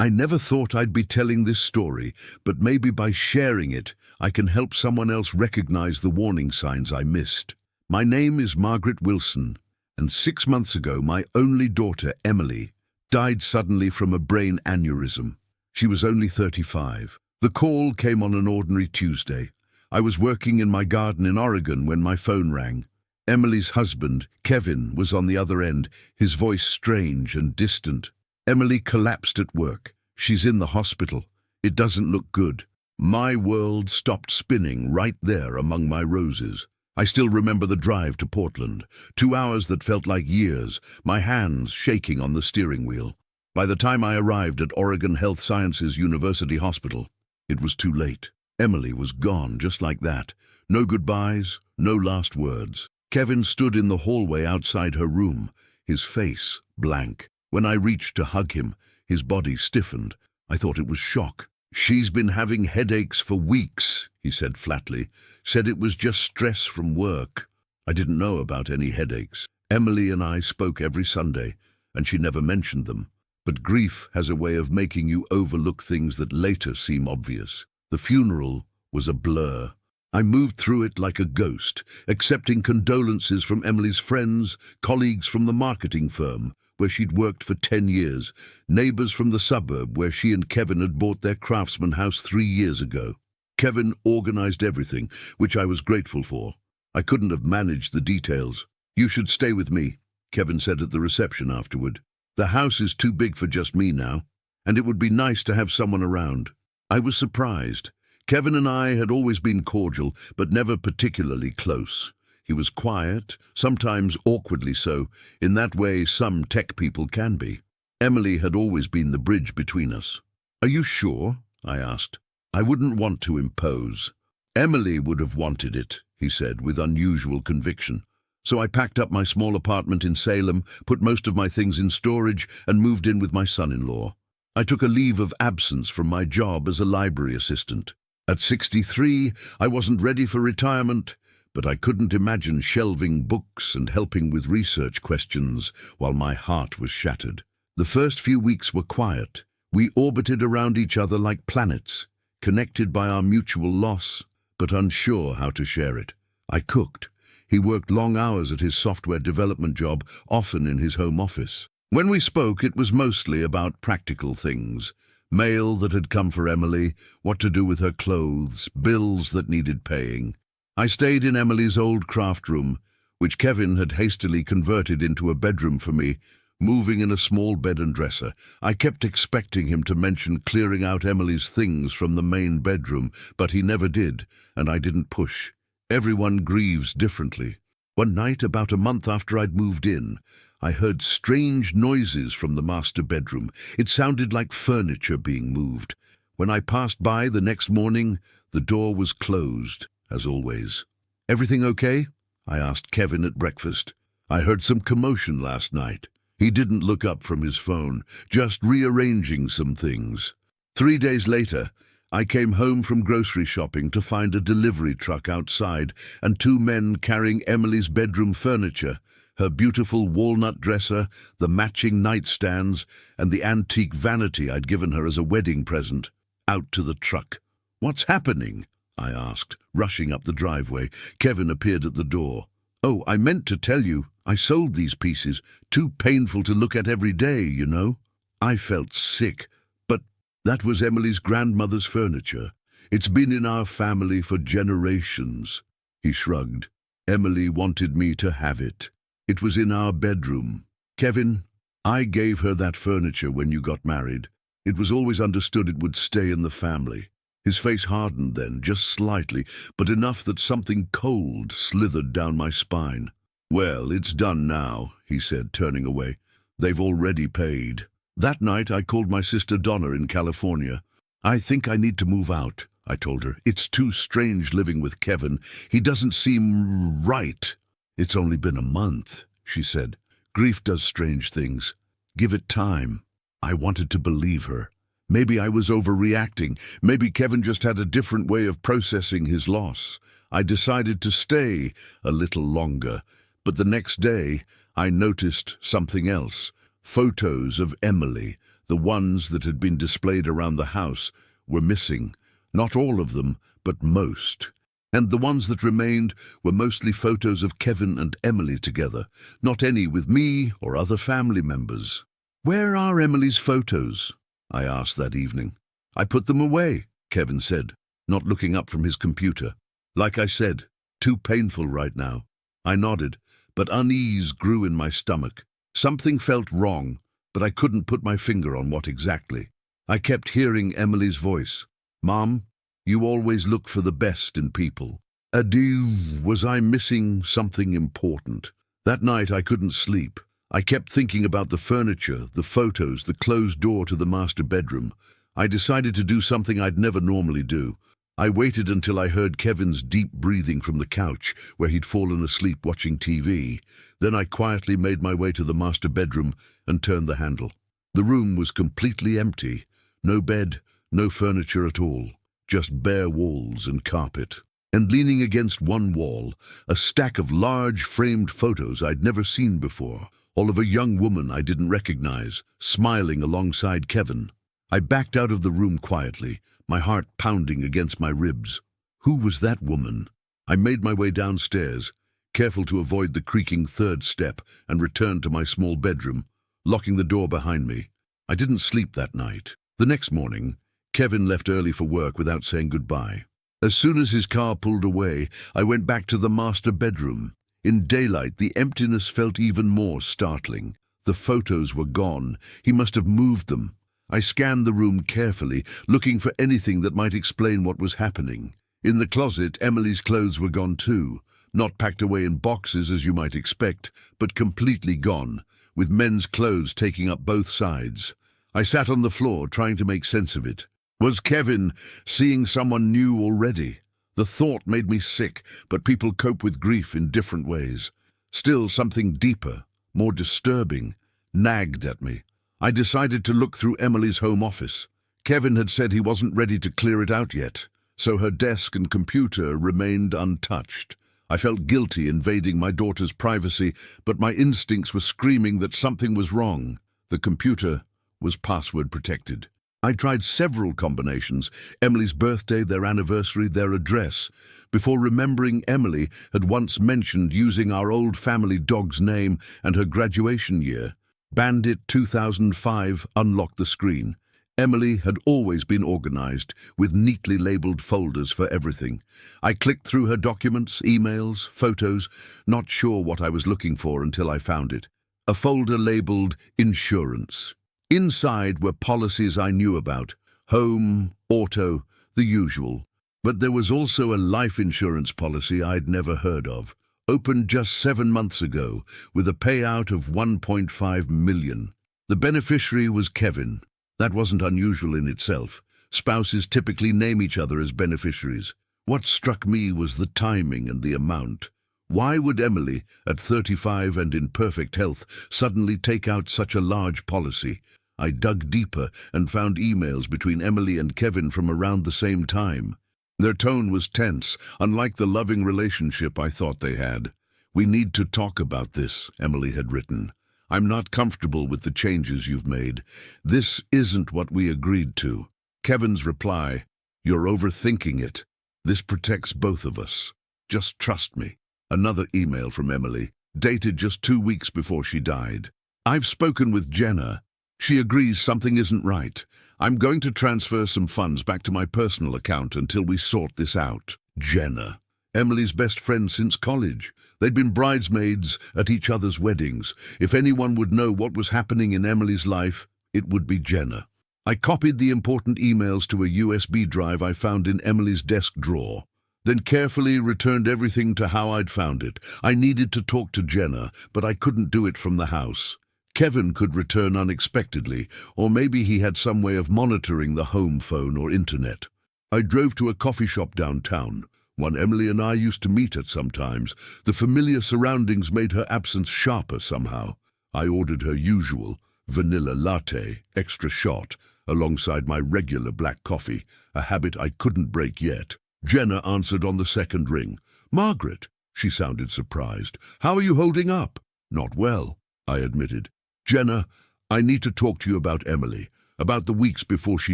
I never thought I'd be telling this story, but maybe by sharing it, I can help someone else recognize the warning signs I missed. My name is Margaret Wilson, and 6 months ago, my only daughter, Emily, died suddenly from a brain aneurysm. She was only 35. The call came on an ordinary Tuesday. I was working in my garden in Oregon when my phone rang. Emily's husband, Kevin, was on the other end, his voice strange and distant. Emily collapsed at work. She's in the hospital. It doesn't look good. My world stopped spinning right there among my roses. I still remember the drive to Portland, 2 hours that felt like years, my hands shaking on the steering wheel. By the time I arrived at Oregon Health Sciences University Hospital, it was too late. Emily was gone just like that. No goodbyes, no last words. Kevin stood in the hallway outside her room, his face blank. When I reached to hug him, his body stiffened. I thought it was shock. "She's been having headaches for weeks," he said flatly. Said it was just stress from work. I didn't know about any headaches. Emily and I spoke every Sunday, and she never mentioned them. But grief has a way of making you overlook things that later seem obvious. The funeral was a blur. I moved through it like a ghost, accepting condolences from Emily's friends, colleagues from the marketing firm, where she'd worked for 10 years, neighbors from the suburb where she and Kevin had bought their craftsman house 3 years ago. Kevin organized everything, which I was grateful for. I couldn't have managed the details. "You should stay with me," Kevin said at the reception afterward. "The house is too big for just me now, and it would be nice to have someone around." I was surprised. Kevin and I had always been cordial, but never particularly close. He was quiet, sometimes awkwardly so, in that way some tech people can be. Emily had always been the bridge between us. "Are you sure?" I asked. "I wouldn't want to impose." "Emily would have wanted it," he said with unusual conviction. So I packed up my small apartment in Salem, put most of my things in storage, and moved in with my son-in-law. I took a leave of absence from my job as a library assistant. At 63, I wasn't ready for retirement, but I couldn't imagine shelving books and helping with research questions while my heart was shattered. The first few weeks were quiet. We orbited around each other like planets, connected by our mutual loss, but unsure how to share it. I cooked. He worked long hours at his software development job, often in his home office. When we spoke, it was mostly about practical things. Mail that had come for Emily, what to do with her clothes, bills that needed paying. I stayed in Emily's old craft room, which Kevin had hastily converted into a bedroom for me, moving in a small bed and dresser. I kept expecting him to mention clearing out Emily's things from the main bedroom, but he never did, and I didn't push. Everyone grieves differently. One night, about a month after I'd moved in, I heard strange noises from the master bedroom. It sounded like furniture being moved. When I passed by the next morning, the door was closed, as always. "Everything okay?" I asked Kevin at breakfast. "I heard some commotion last night." He didn't look up from his phone, just rearranging some things. 3 days later, I came home from grocery shopping to find a delivery truck outside and 2 men carrying Emily's bedroom furniture, her beautiful walnut dresser, the matching nightstands, and the antique vanity I'd given her as a wedding present, out to the truck. "What's happening?" I asked, rushing up the driveway. Kevin appeared at the door. "Oh, I meant to tell you, I sold these pieces. Too painful to look at every day, you know." I felt sick, but that was Emily's grandmother's furniture. "It's been in our family for generations." He shrugged. "Emily wanted me to have it. It was in our bedroom. Kevin, I gave her that furniture when you got married. It was always understood it would stay in the family." His face hardened then, just slightly, but enough that something cold slithered down my spine. "Well, it's done now," he said, turning away. "They've already paid." That night I called my sister Donna in California. "I think I need to move out," I told her. "It's too strange living with Kevin. He doesn't seem right." "It's only been a month," she said. "Grief does strange things. Give it time." I wanted to believe her. Maybe I was overreacting. Maybe Kevin just had a different way of processing his loss. I decided to stay a little longer. But the next day, I noticed something else. Photos of Emily, The ones that had been displayed around the house were missing. Not all of them, but most. And the ones that remained were mostly photos of Kevin and Emily together, not any with me or other family members. "Where are Emily's photos?" I asked that evening. "I put them away," Kevin said, not looking up from his computer. "Like I said, too painful right now." I nodded, but unease grew in my stomach. Something felt wrong, but I couldn't put my finger on what exactly. I kept hearing Emily's voice. "Mom, you always look for the best in people." Was I missing something important? That night I couldn't sleep. I kept thinking about the furniture, the photos, the closed door to the master bedroom. I decided to do something I'd never normally do. I waited until I heard Kevin's deep breathing from the couch, where he'd fallen asleep watching TV. Then I quietly made my way to the master bedroom and turned the handle. The room was completely empty. No bed, no furniture at all. Just bare walls and carpet. And leaning against one wall, a stack of large framed photos I'd never seen before, all of a young woman I didn't recognize, smiling alongside Kevin. I backed out of the room quietly, my heart pounding against my ribs. Who was that woman? I made my way downstairs, careful to avoid the creaking third step, and returned to my small bedroom, locking the door behind me. I didn't sleep that night. The next morning, Kevin left early for work without saying goodbye. As soon as his car pulled away, I went back to the master bedroom. In daylight, the emptiness felt even more startling. The photos were gone. He must have moved them. I scanned the room carefully, looking for anything that might explain what was happening. In the closet, Emily's clothes were gone too, not packed away in boxes as you might expect, but completely gone, with men's clothes taking up both sides. I sat on the floor, trying to make sense of it. Was Kevin seeing someone new already? The thought made me sick, but people cope with grief in different ways. Still, something deeper, more disturbing, nagged at me. I decided to look through Emily's home office. Kevin had said he wasn't ready to clear it out yet, so her desk and computer remained untouched. I felt guilty invading my daughter's privacy, but my instincts were screaming that something was wrong. The computer was password protected. I tried several combinations, Emily's birthday, their anniversary, their address, before remembering Emily had once mentioned using our old family dog's name and her graduation year. Bandit 2005 unlocked the screen. Emily had always been organized, with neatly labeled folders for everything. I clicked through her documents, emails, photos, not sure what I was looking for until I found it. A folder labeled Insurance. Inside were policies I knew about, home, auto, the usual. But there was also a life insurance policy I'd never heard of, opened just 7 months ago, with a payout of $1.5 million. The beneficiary was Kevin. That wasn't unusual in itself. Spouses typically name each other as beneficiaries. What struck me was the timing and the amount. Why would Emily, at 35 and in perfect health, suddenly take out such a large policy? I dug deeper and found emails between Emily and Kevin from around the same time. Their tone was tense, unlike the loving relationship I thought they had. "We need to talk about this," Emily had written. "I'm not comfortable with the changes you've made. This isn't what we agreed to." Kevin's reply, "You're overthinking it. This protects both of us. Just trust me." Another email from Emily, dated just 2 weeks before she died. "I've spoken with Jenna. She agrees something isn't right. I'm going to transfer some funds back to my personal account until we sort this out." Jenna, Emily's best friend since college. They'd been bridesmaids at each other's weddings. If anyone would know what was happening in Emily's life, it would be Jenna. I copied the important emails to a USB drive I found in Emily's desk drawer, then carefully returned everything to how I'd found it. I needed to talk to Jenna, but I couldn't do it from the house. Kevin could return unexpectedly, or maybe he had some way of monitoring the home phone or internet. I drove to a coffee shop downtown, one Emily and I used to meet at sometimes. The familiar surroundings made her absence sharper somehow. I ordered her usual vanilla latte, extra shot, alongside my regular black coffee, a habit I couldn't break yet. Jenna answered on the second ring. "Margaret," she sounded surprised. "How are you holding up?" "Not well," I admitted. "Jenna, I need to talk to you about Emily. About the weeks before she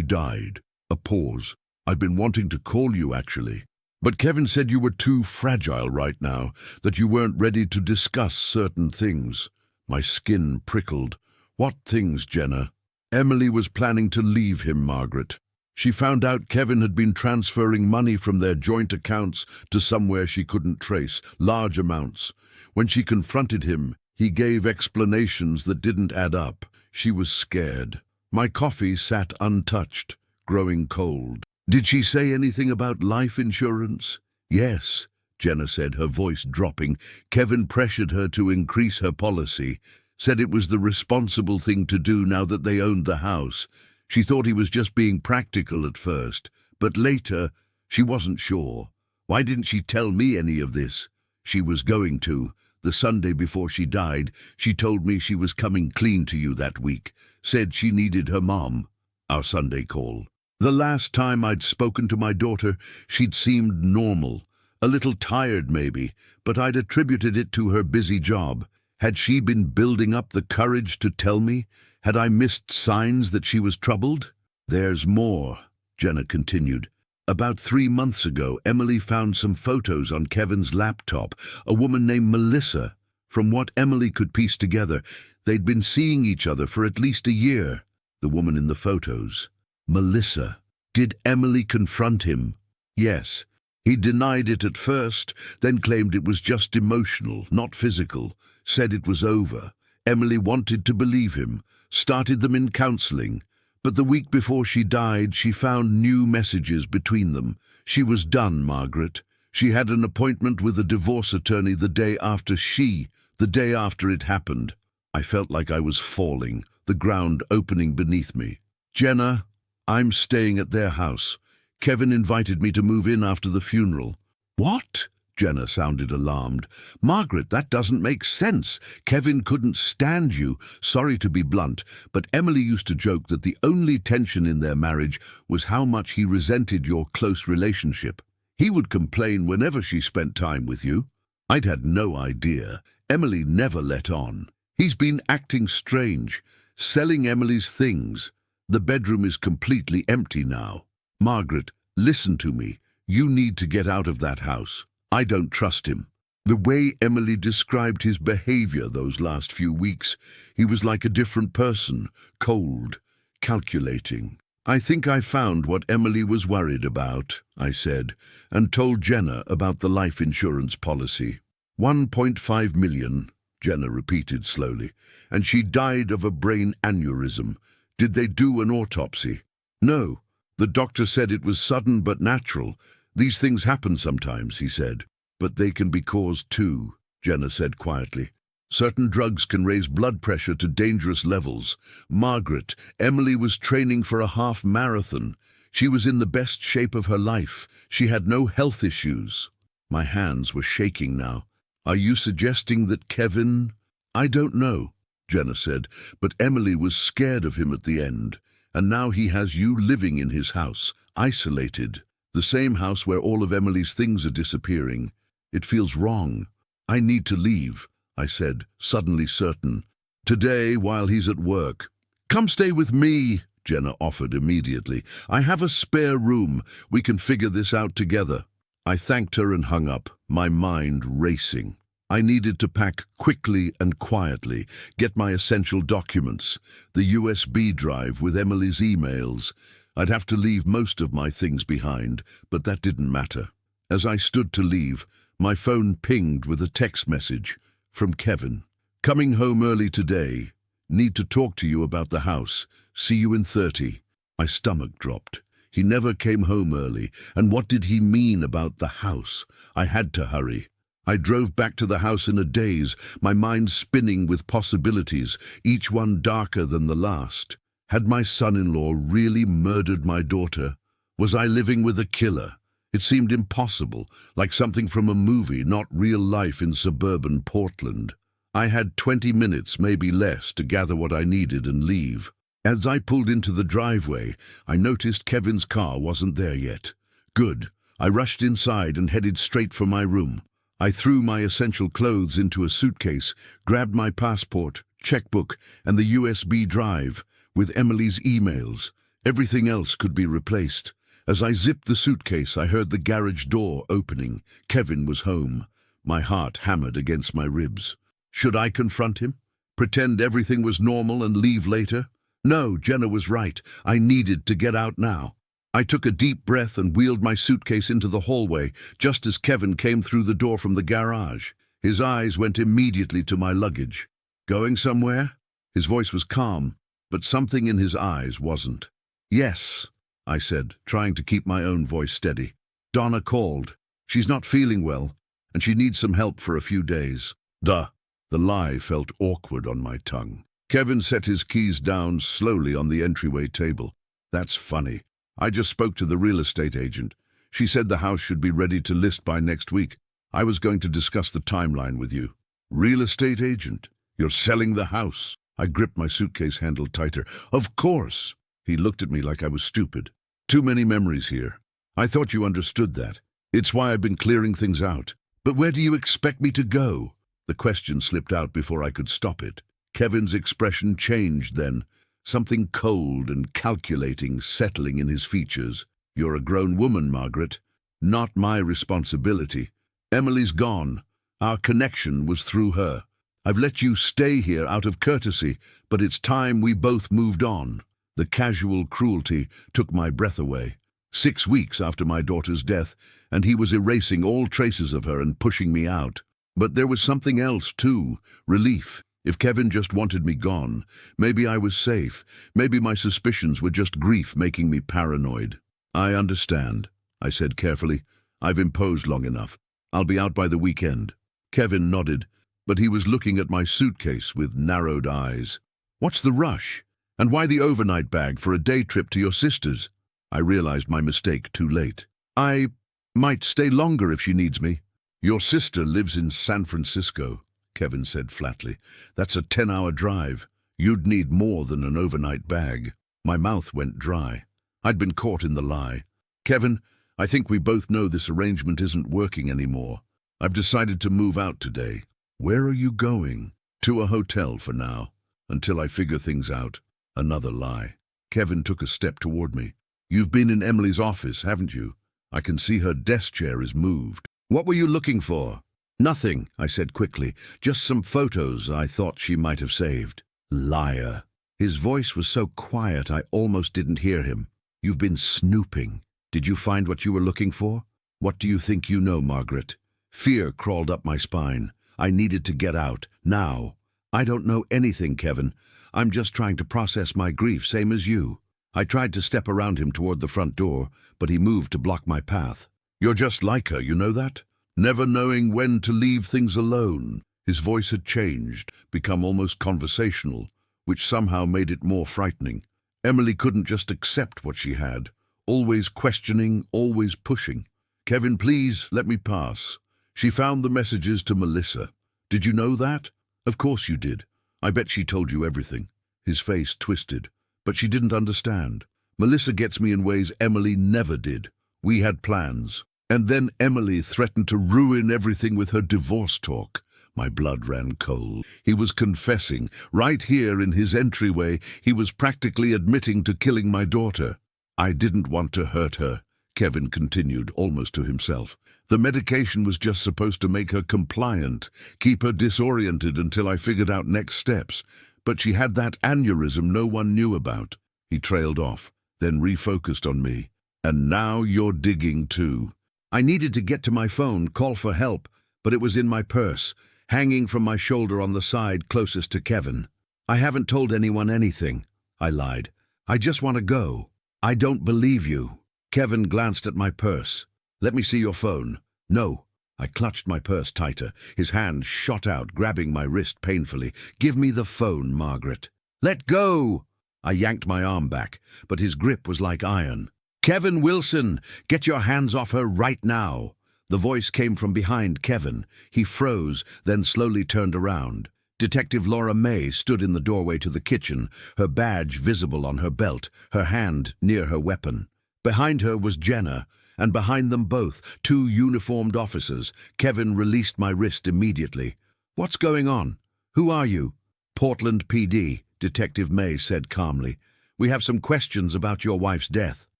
died. A pause. I've been wanting to call you, actually. But Kevin said you were too fragile right now, that you weren't ready to discuss certain things. My skin prickled. What things, Jenna? Emily was planning to leave him, Margaret. She found out Kevin had been transferring money from their joint accounts to somewhere she couldn't trace, large amounts. When she confronted him, he gave explanations that didn't add up. She was scared. My coffee sat untouched, growing cold. Did she say anything about life insurance? Yes, Jenna said, her voice dropping. Kevin pressured her to increase her policy, said it was the responsible thing to do now that they owned the house. She thought he was just being practical at first, but later she wasn't sure. Why didn't she tell me any of this? She was going to. The Sunday before she died, she told me she was coming clean to you that week, said she needed her mom. Our Sunday call. The last time I'd spoken to my daughter, she'd seemed normal. A little tired, maybe, but I'd attributed it to her busy job. Had she been building up the courage to tell me? Had I missed signs that she was troubled? There's more, Jenna continued. About 3 months ago, Emily found some photos on Kevin's laptop, a woman named Melissa. From what Emily could piece together, they'd been seeing each other for at least a year. The woman in the photos. Melissa. Did Emily confront him? Yes. He denied it at first, then claimed it was just emotional, not physical, said it was over. Emily wanted to believe him, started them in counseling, but the week before she died, she found new messages between them. She was done, Margaret. She had an appointment with a divorce attorney the day after it happened. I felt like I was falling, the ground opening beneath me. Jenna, I'm staying at their house. Kevin invited me to move in after the funeral. What? Jenna sounded alarmed. Margaret, that doesn't make sense. Kevin couldn't stand you. Sorry to be blunt, but Emily used to joke that the only tension in their marriage was how much he resented your close relationship. He would complain whenever she spent time with you. I'd had no idea. Emily never let on. He's been acting strange, selling Emily's things. The bedroom is completely empty now. Margaret, listen to me. You need to get out of that house. I don't trust him. The way Emily described his behavior those last few weeks, he was like a different person, cold, calculating. I think I found what Emily was worried about, I said, and told Jenna about the life insurance policy. 1.5 million, Jenna repeated slowly, and she died of a brain aneurysm. Did they do an autopsy? No. The doctor said it was sudden but natural. These things happen sometimes, he said. But they can be caused too, Jenna said quietly. Certain drugs can raise blood pressure to dangerous levels. Margaret, Emily was training for a half marathon. She was in the best shape of her life. She had no health issues. My hands were shaking now. Are you suggesting that Kevin? I don't know, Jenna said, but Emily was scared of him at the end. And now he has you living in his house, isolated. The same house where all of Emily's things are disappearing. It feels wrong. I need to leave, I said, suddenly certain. Today, while he's at work. Come stay with me, Jenna offered immediately. I have a spare room. We can figure this out together. I thanked her and hung up, my mind racing. I needed to pack quickly and quietly, get my essential documents, the USB drive with Emily's emails. I'd have to leave most of my things behind, but that didn't matter. As I stood to leave, my phone pinged with a text message from Kevin. Coming home early today. Need to talk to you about the house. See you in 30. My stomach dropped. He never came home early, and what did he mean about the house? I had to hurry. I drove back to the house in a daze, my mind spinning with possibilities, each one darker than the last. Had my son-in-law really murdered my daughter? Was I living with a killer? It seemed impossible, like something from a movie, not real life in suburban Portland. I had 20 minutes, maybe less, to gather what I needed and leave. As I pulled into the driveway, I noticed Kevin's car wasn't there yet. Good. I rushed inside and headed straight for my room. I threw my essential clothes into a suitcase, grabbed my passport, checkbook, and the USB drive. with Emily's emails. Everything else could be replaced. As I zipped the suitcase, I heard the garage door opening. Kevin was home. My heart hammered against my ribs. Should I confront him? Pretend everything was normal and leave later? No, Jenna was right. I needed to get out now. I took a deep breath and wheeled my suitcase into the hallway, just as Kevin came through the door from the garage. His eyes went immediately to my luggage. Going somewhere? His voice was calm, but something in his eyes wasn't. Yes, I said, trying to keep my own voice steady. Donna called. She's not feeling well, and she needs some help for a few days. Duh. The lie felt awkward on my tongue. Kevin set his keys down slowly on the entryway table. That's funny. I just spoke to the real estate agent. She said the house should be ready to list by next week. I was going to discuss the timeline with you. Real estate agent? You're selling the house? I gripped my suitcase handle tighter. Of course. He looked at me like I was stupid. Too many memories here. I thought you understood that. It's why I've been clearing things out. But where do you expect me to go? The question slipped out before I could stop it. Kevin's expression changed then. Something cold and calculating settling in his features. You're a grown woman, Margaret. Not my responsibility. Emily's gone. Our connection was through her. I've let you stay here out of courtesy, but it's time we both moved on. The casual cruelty took my breath away. 6 weeks after my daughter's death, and he was erasing all traces of her and pushing me out. But there was something else, too. Relief. If Kevin just wanted me gone, maybe I was safe. Maybe my suspicions were just grief making me paranoid. I understand, I said carefully. I've imposed long enough. I'll be out by the weekend. Kevin nodded, but he was looking at my suitcase with narrowed eyes. What's the rush? And why the overnight bag for a day trip to your sister's? I realized my mistake too late. I might stay longer if she needs me. Your sister lives in San Francisco, Kevin said flatly. That's a 10-hour drive. You'd need more than an overnight bag. My mouth went dry. I'd been caught in the lie. Kevin, I think we both know this arrangement isn't working anymore. I've decided to move out today. Where are you going? To a hotel for now, until I figure things out. Another lie. Kevin took a step toward me. You've been in Emily's office, haven't you? I can see her desk chair is moved. What were you looking for? Nothing, I said quickly. Just some photos I thought she might have saved. Liar. His voice was so quiet I almost didn't hear him. You've been snooping. Did you find what you were looking for? What do you think you know, Margaret? Fear crawled up my spine. I needed to get out, now. I don't know anything, Kevin. I'm just trying to process my grief, same as you. I tried to step around him toward the front door, but he moved to block my path. You're just like her, you know that? Never knowing when to leave things alone. His voice had changed, become almost conversational, which somehow made it more frightening. Emily couldn't just accept what she had. Always questioning, always pushing. Kevin, please, let me pass. She found the messages to Melissa. Did you know that? Of course you did. I bet she told you everything. His face twisted. But she didn't understand. Melissa gets me in ways Emily never did. We had plans. And then Emily threatened to ruin everything with her divorce talk. My blood ran cold. He was confessing. Right here in his entryway, he was practically admitting to killing my daughter. I didn't want to hurt her, Kevin continued, almost to himself. The medication was just supposed to make her compliant, keep her disoriented until I figured out next steps. But she had that aneurysm no one knew about. He trailed off, then refocused on me. And now you're digging too. I needed to get to my phone, call for help, but it was in my purse, hanging from my shoulder on the side closest to Kevin. I haven't told anyone anything, I lied. I just want to go. I don't believe you. Kevin glanced at my purse. Let me see your phone. No. I clutched my purse tighter. His hand shot out, grabbing my wrist painfully. Give me the phone, Margaret. Let go! I yanked my arm back, but his grip was like iron. Kevin Wilson, get your hands off her right now. The voice came from behind Kevin. He froze, then slowly turned around. Detective Laura May stood in the doorway to the kitchen, her badge visible on her belt, her hand near her weapon. Behind her was Jenna, and behind them both, 2 uniformed officers. Kevin released my wrist immediately. What's going on? Who are you? Portland PD, Detective May said calmly. We have some questions about your wife's death."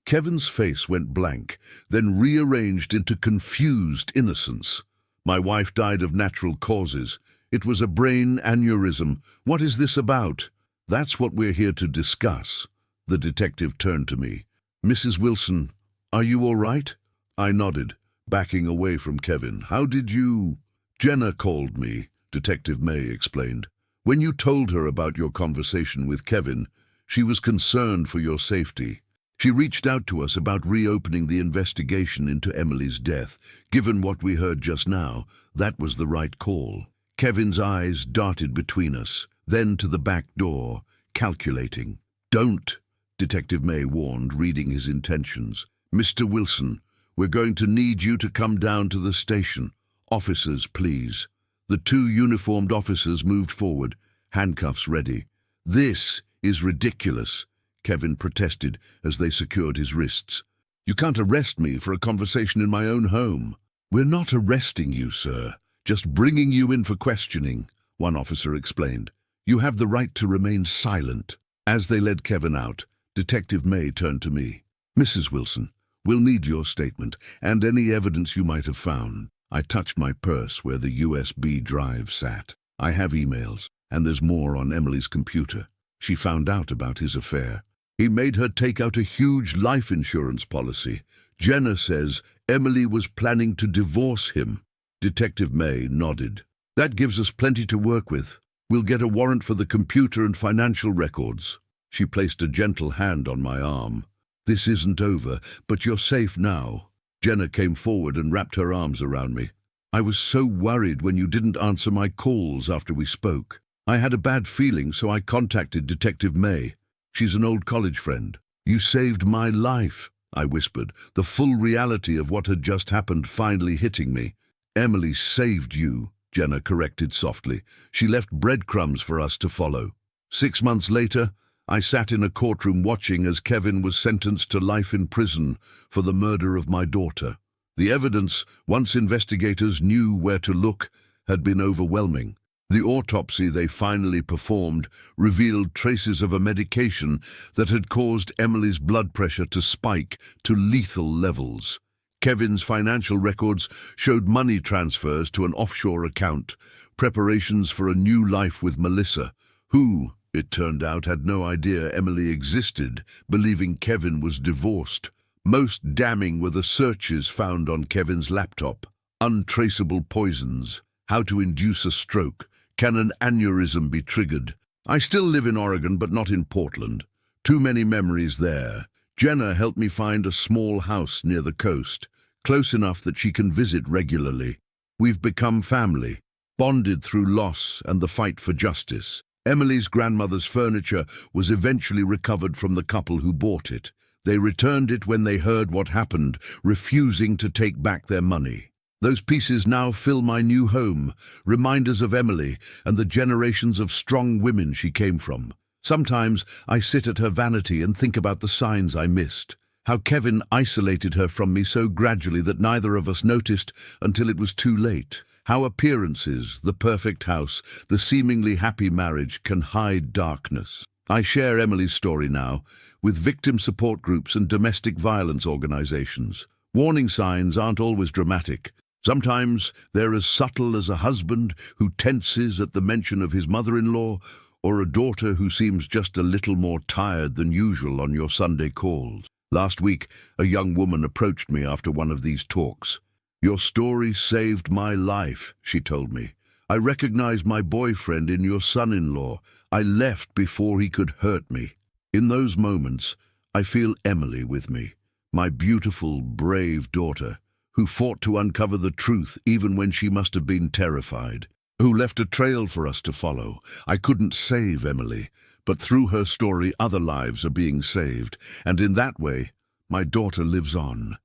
Kevin's face went blank, then rearranged into confused innocence. "My wife died of natural causes. It was a brain aneurysm. What is this about?" "That's what we're here to discuss." The detective turned to me. "Mrs. Wilson, are you all right?" I nodded, backing away from Kevin. "How did you—" "Jenna called me," Detective May explained. "When you told her about your conversation with Kevin, she was concerned for your safety. She reached out to us about reopening the investigation into Emily's death. Given what we heard just now, that was the right call." Kevin's eyes darted between us, then to the back door, calculating. "Don't," Detective May warned, reading his intentions. "Mr. Wilson, we're going to need you to come down to the station. Officers, please." The two uniformed officers moved forward, handcuffs ready. "This is ridiculous," Kevin protested as they secured his wrists. "You can't arrest me for a conversation in my own home." "We're not arresting you, sir. Just bringing you in for questioning," one officer explained. "You have the right to remain silent." As they led Kevin out, Detective May turned to me. "Mrs. Wilson, we'll need your statement and any evidence you might have found." I touched my purse where the USB drive sat. "I have emails, and there's more on Emily's computer. She found out about his affair. He made her take out a huge life insurance policy. Jenna says Emily was planning to divorce him." Detective May nodded. "That gives us plenty to work with. We'll get a warrant for the computer and financial records." She placed a gentle hand on my arm. "This isn't over, but you're safe now." Jenna came forward and wrapped her arms around me. "I was so worried when you didn't answer my calls after we spoke. I had a bad feeling, so I contacted Detective May. She's an old college friend." "You saved my life," I whispered, the full reality of what had just happened finally hitting me. "Emily saved you," Jenna corrected softly. "She left breadcrumbs for us to follow." 6 months later, I sat in a courtroom watching as Kevin was sentenced to life in prison for the murder of my daughter. The evidence, once investigators knew where to look, had been overwhelming. The autopsy they finally performed revealed traces of a medication that had caused Emily's blood pressure to spike to lethal levels. Kevin's financial records showed money transfers to an offshore account, preparations for a new life with Melissa, who, it turned out, had no idea Emily existed, believing Kevin was divorced. Most damning were the searches found on Kevin's laptop. Untraceable poisons. How to induce a stroke. Can an aneurysm be triggered? I still live in Oregon, but not in Portland. Too many memories there. Jenna helped me find a small house near the coast, close enough that she can visit regularly. We've become family, bonded through loss and the fight for justice. Emily's grandmother's furniture was eventually recovered from the couple who bought it. They returned it when they heard what happened, refusing to take back their money. Those pieces now fill my new home, reminders of Emily and the generations of strong women she came from. Sometimes I sit at her vanity and think about the signs I missed, how Kevin isolated her from me so gradually that neither of us noticed until it was too late. How appearances, the perfect house, the seemingly happy marriage can hide darkness. I share Emily's story now with victim support groups and domestic violence organizations. Warning signs aren't always dramatic. Sometimes they're as subtle as a husband who tenses at the mention of his mother-in-law, or a daughter who seems just a little more tired than usual on your Sunday calls. Last week, a young woman approached me after one of these talks. "Your story saved my life," she told me. "I recognized my boyfriend in your son-in-law. I left before he could hurt me." In those moments, I feel Emily with me, my beautiful, brave daughter, who fought to uncover the truth even when she must have been terrified, who left a trail for us to follow. I couldn't save Emily, but through her story other lives are being saved, and in that way, my daughter lives on.